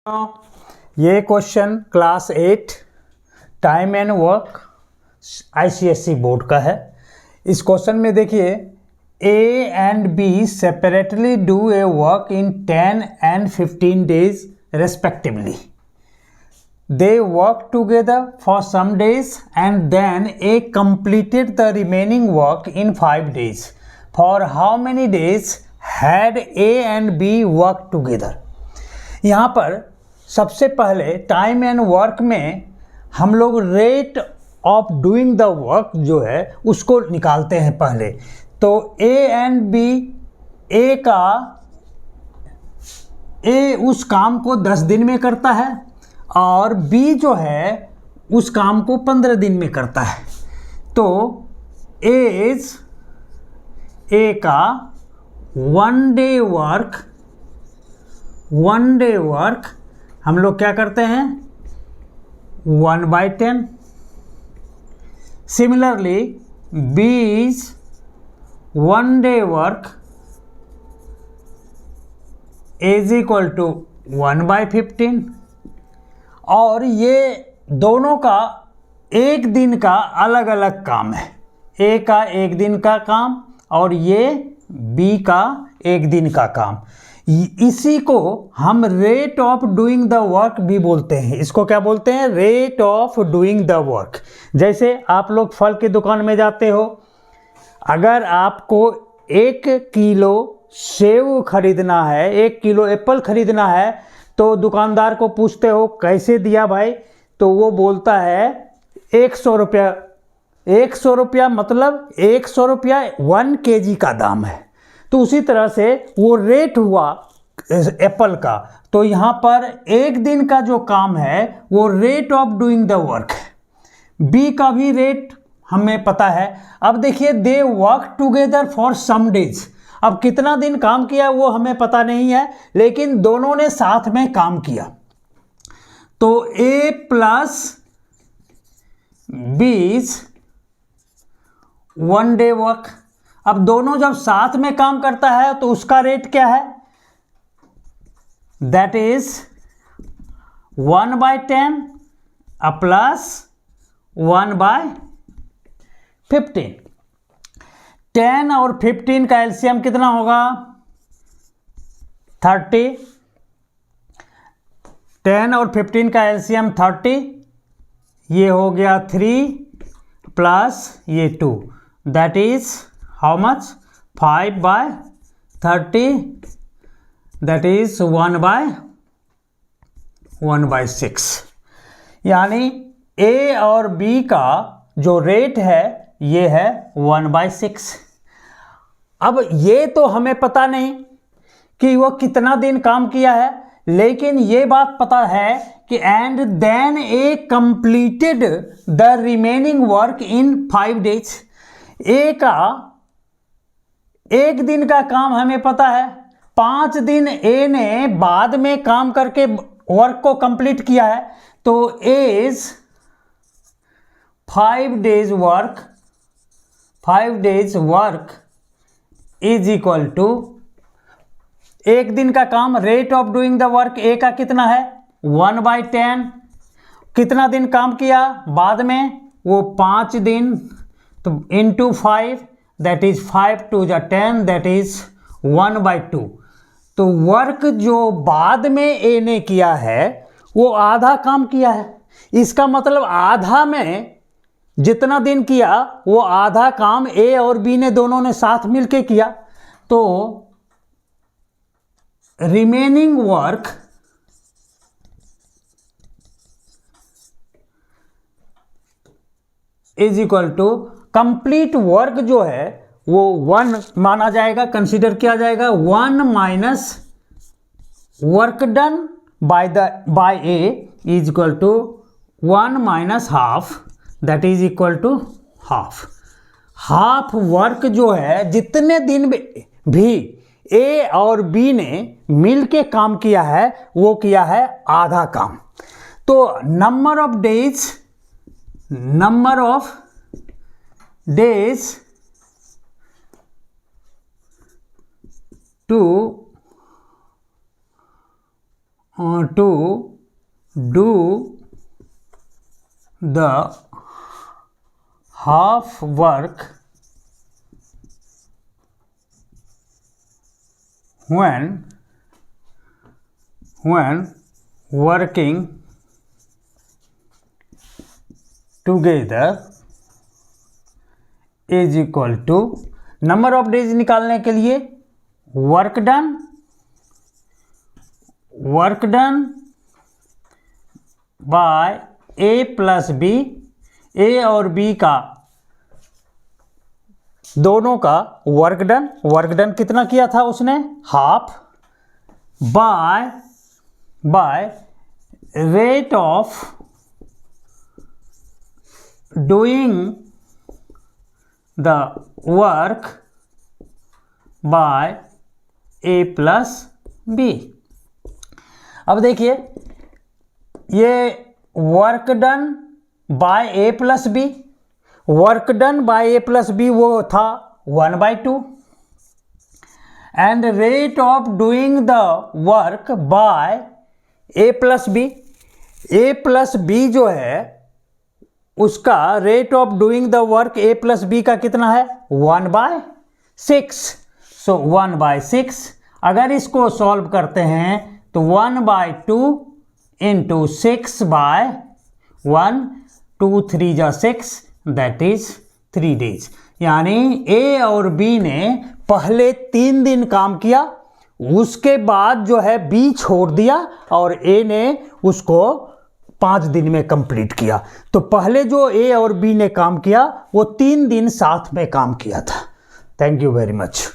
ये question class 8 time and work ICSE board का है। इस क्वेश्चन में देखिए A and B separately do a work in 10 and 15 days respectively. They work together for some days and then A completed the remaining work in 5 days. For how many days had A and B worked together? यहाँ पर सबसे पहले time and work में हम लोग rate of doing the work जो है उसको निकालते हैं पहले। तो ए एंड बी, ए उस काम को 10 दिन में करता है और बी जो है उस काम को 15 दिन में करता है। तो ए का 1 day वर्क हम लोग क्या करते हैं 1/10। Similarly B is 1 day work is equal to 1/15। और ये दोनों का एक दिन का अलग अलग काम है। ए का एक दिन का काम और ये बी का एक दिन का काम। इसी को हम rate of doing the work भी बोलते हैं। इसको क्या बोलते हैं? Rate of doing the work. जैसे आप लोग फल की दुकान में जाते हो, अगर आपको 1 किलो सेव खरीदना है, 1 किलो एप्पल खरीदना है, तो दुकानदार को पूछते हो कैसे दिया भाई, तो वो बोलता है 100 रुपया। 100 रुपया मतलब 100 रुपया 1 kg का दाम है। तो उसी तरह से वो रेट हुआ एप्पल का। तो यहाँ पर एक दिन का जो काम है वो rate of doing the work है। बी का भी रेट हमें पता है। अब देखिए they work together for some days. अब कितना दिन काम किया वो हमें पता नहीं है, लेकिन दोनों ने साथ में काम किया। तो A plus B is 1 day work. अब दोनों जब साथ में काम करता है तो उसका रेट क्या है? That is 1/10 plus 1/15। 10 और 15 का एलसीएम कितना होगा? 30। 10 और 15 का एलसीएम 30। ये हो गया 3 प्लस ये 2, that is how much? 5/30, that is 1/6। यानी ए और बी का जो रेट है ये है 1/6। अब ये तो हमें पता नहीं कि वो कितना दिन काम किया है, लेकिन ये बात पता है कि and then A completed the remaining work in 5 days। A का एक दिन का काम हमें पता है। 5 दिन ए ने बाद में काम करके वर्क को कंप्लीट किया है। तो A is 5 days work is equal to एक दिन का काम। Rate of doing the work A का कितना है? 1/10। कितना दिन काम किया बाद में? वो 5 दिन। तो into 5, that is 5 2 10, that is 1/2। तो वर्क जो बाद में ए ने किया है वो आधा काम किया है। इसका मतलब आधा में जितना दिन किया वो आधा काम ए और बी ने दोनों ने साथ मिलके किया। तो remaining work is equal to complete work जो है वो 1 माना जाएगा, कंसीडर किया जाएगा। 1 minus work done by A is equal to 1 minus half, that is equal to half. Half work जो है जितने दिन भी ए और बी ने मिल के काम किया है वो किया है आधा काम। तो number of days to to do the half work when working together is equal to, number of days निकालने के लिए work done by A plus B, A और बी का दोनों का वर्क डन कितना किया था उसने, half, by rate of doing the work by A plus B. अब देखिए ये work done by A plus B, work done by A plus B वो था 1/2 and rate of doing the work by A plus B, A plus B जो है उसका rate of doing the work A plus B का कितना है 1/6, सो 1/6। अगर इसको सॉल्व करते हैं तो 1/2 इंटू 6/1, 2 3 जा 6, दैट इज 3 डेज। यानी ए और बी ने पहले 3 दिन काम किया, उसके बाद जो है बी छोड़ दिया और ए ने उसको 5 दिन में कंप्लीट किया। तो पहले जो ए और बी ने काम किया वो 3 दिन साथ में काम किया था। Thank you very much.